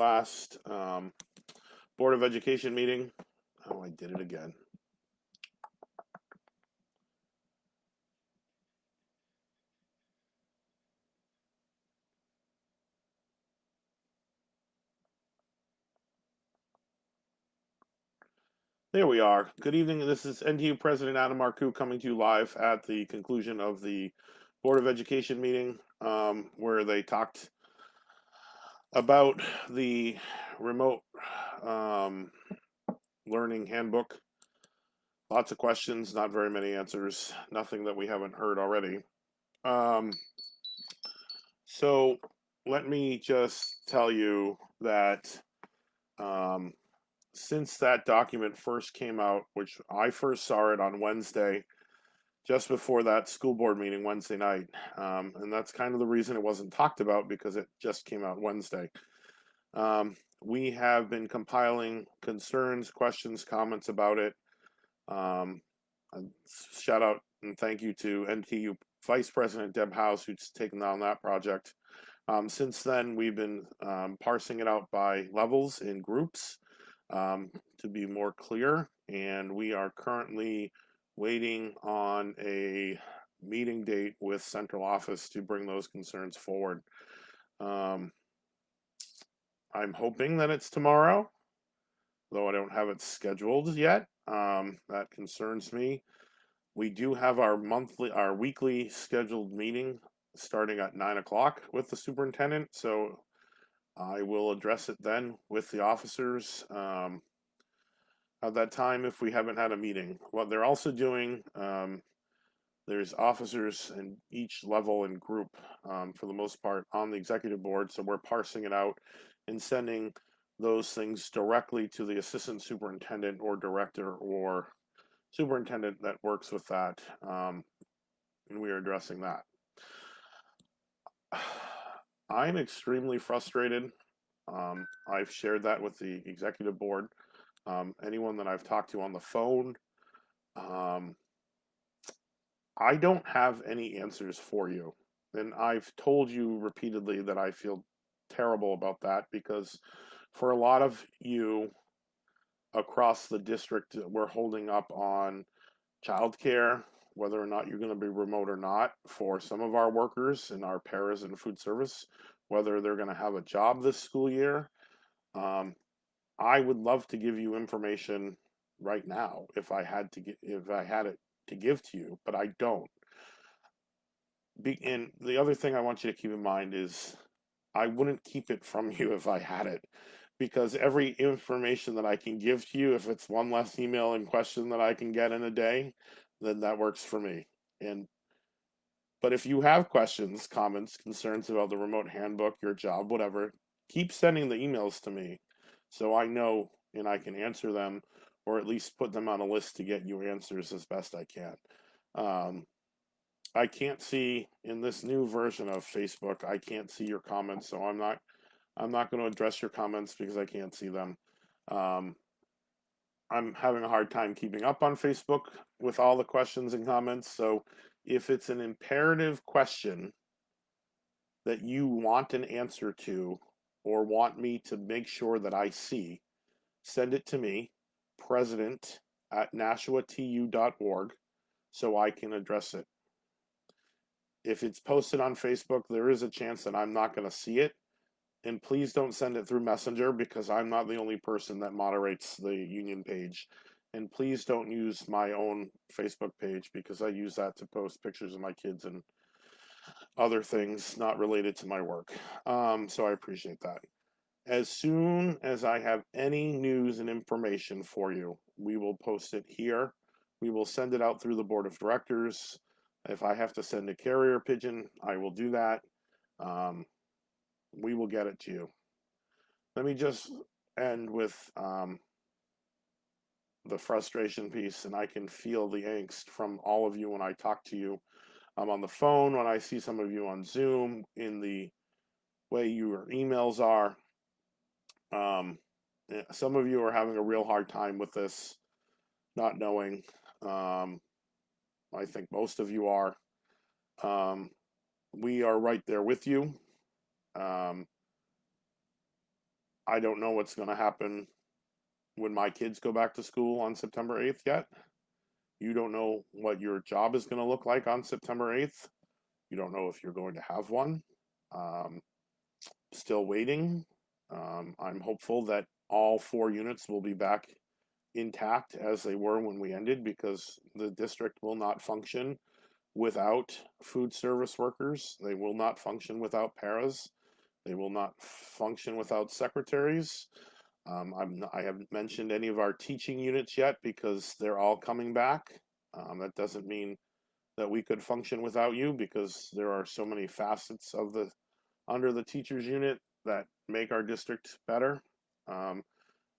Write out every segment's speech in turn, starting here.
last Board of Education meeting. Oh, I did it again. There we are. Good evening. This is NTU President Adam Marcoux coming to you live at the conclusion of the Board of Education meeting, where they talked about the remote learning handbook. Lots of questions, not very many answers, nothing that we haven't heard already. So let me just tell you that since that document first came out, which I first saw it on Wednesday, just before that school board meeting Wednesday night, and that's kind of the reason it wasn't talked about, because it just came out Wednesday. We have been compiling concerns, questions, comments about it. Shout out and thank you to NTU Vice President Deb House, who's taken on that project. Since then, we've been parsing it out by levels in groups to be more clear, and we are currently waiting on a meeting date with central office to bring those concerns forward. I'm hoping that it's tomorrow, though I don't have it scheduled yet. That concerns me. We do have our weekly scheduled meeting starting at 9 o'clock with the superintendent, so I will address it then with the officers at that time if we haven't had a meeting. What they're also doing, there's officers in each level and group, for the most part, on the executive board, so we're parsing it out and sending those things directly to the assistant superintendent or director or superintendent that works with that, and we are addressing that. I'm extremely frustrated. I've shared that with the executive board. Anyone that I've talked to on the phone, I don't have any answers for you. And I've told you repeatedly that I feel terrible about that, because for a lot of you across the district, we're holding up on childcare, whether or not you're going to be remote or not. For some of our workers and our paras and food service, whether they're going to have a job this school year. I would love to give you information right now if I had it to give to you, but I don't. And the other thing I want you to keep in mind is I wouldn't keep it from you if I had it, because every information that I can give to you, if it's one less email and question that I can get in a day, then that works for me. But if you have questions, comments, concerns about the remote handbook, your job, whatever, keep sending the emails to me so I know and I can answer them, or at least put them on a list to get you answers as best I can. I can't see in this new version of Facebook, I can't see your comments, so I'm not going to address your comments because I can't see them. I'm having a hard time keeping up on Facebook with all the questions and comments, so if it's an imperative question that you want an answer to or want me to make sure that I see, send it to me, president@nashua.tu.org, so I can address it. If it's posted on Facebook, there is a chance that I'm not going to see it. And please don't send it through Messenger, because I'm not the only person that moderates the union page. And please don't use my own Facebook page, because I use that to post pictures of my kids and other things not related to my work. So I appreciate that. As soon as I have any news and information for you, we will post it here. We will send it out through the board of directors. If I have to send a carrier pigeon, I will do that. We will get it to you. Let me just end with the frustration piece, and I can feel the angst from all of you when I talk to you. I'm on the phone, when I see some of you on Zoom, in the way your emails are. Some of you are having a real hard time with this, not knowing. I think most of you are. We are right there with you. I don't know what's going to happen when my kids go back to school on September 8th yet. You don't know what your job is going to look like on September 8th. You don't know if you're going to have one. Um, Still waiting. I'm hopeful that all 4 units will be back intact as they were when we ended, because the district will not function without food service workers. They will not function without paras. They will not function without secretaries. I haven't mentioned any of our teaching units yet because they're all coming back. That doesn't mean that we could function without you, because there are so many facets of the under the teachers unit that make our district better. Um,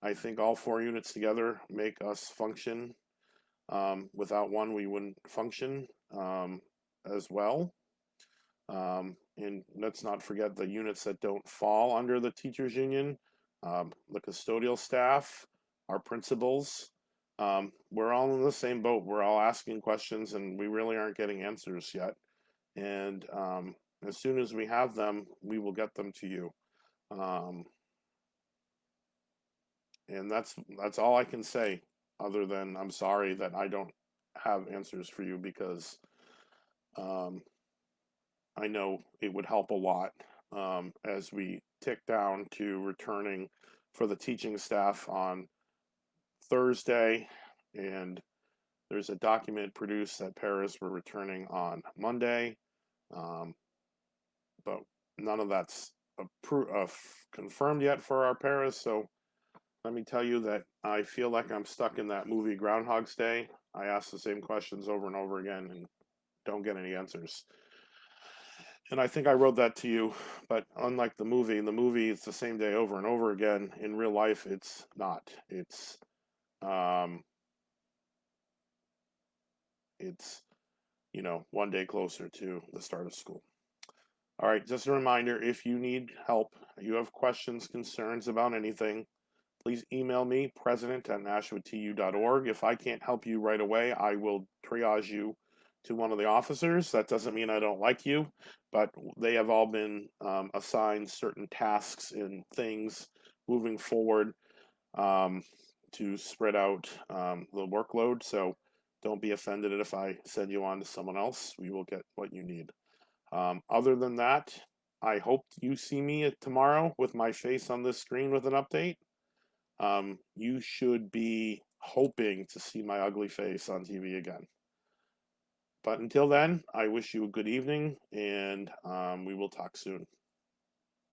I think all 4 units together make us function. Without one, we wouldn't function as well. And let's not forget the units that don't fall under the teachers union, the custodial staff, our principals. We're all in the same boat. We're all asking questions and we really aren't getting answers yet. And as soon as we have them, we will get them to you. And that's all I can say, other than I'm sorry that I don't have answers for you, because I know it would help a lot as we tick down to returning for the teaching staff on Thursday. And there's a document produced that paras were returning on Monday, but none of that's confirmed yet for our paras. So let me tell you that I feel like I'm stuck in that movie Groundhog's Day. I ask the same questions over and over again and don't get any answers. And I think I wrote that to you, but unlike the movie it's the same day over and over again. In real life, it's not. Um, it's one day closer to the start of school. All right, just a reminder, if you need help, you have questions, concerns about anything, please email me, president@nashua.tu.org. If I can't help you right away, I will triage you to one of the officers. That doesn't mean I don't like you, but they have all been assigned certain tasks and things moving forward to spread out the workload. So don't be offended if I send you on to someone else. We will get what you need. Other than that, I hope you see me tomorrow with my face on this screen with an update. You should be hoping to see my ugly face on TV again. But until then, I wish you a good evening, and we will talk soon.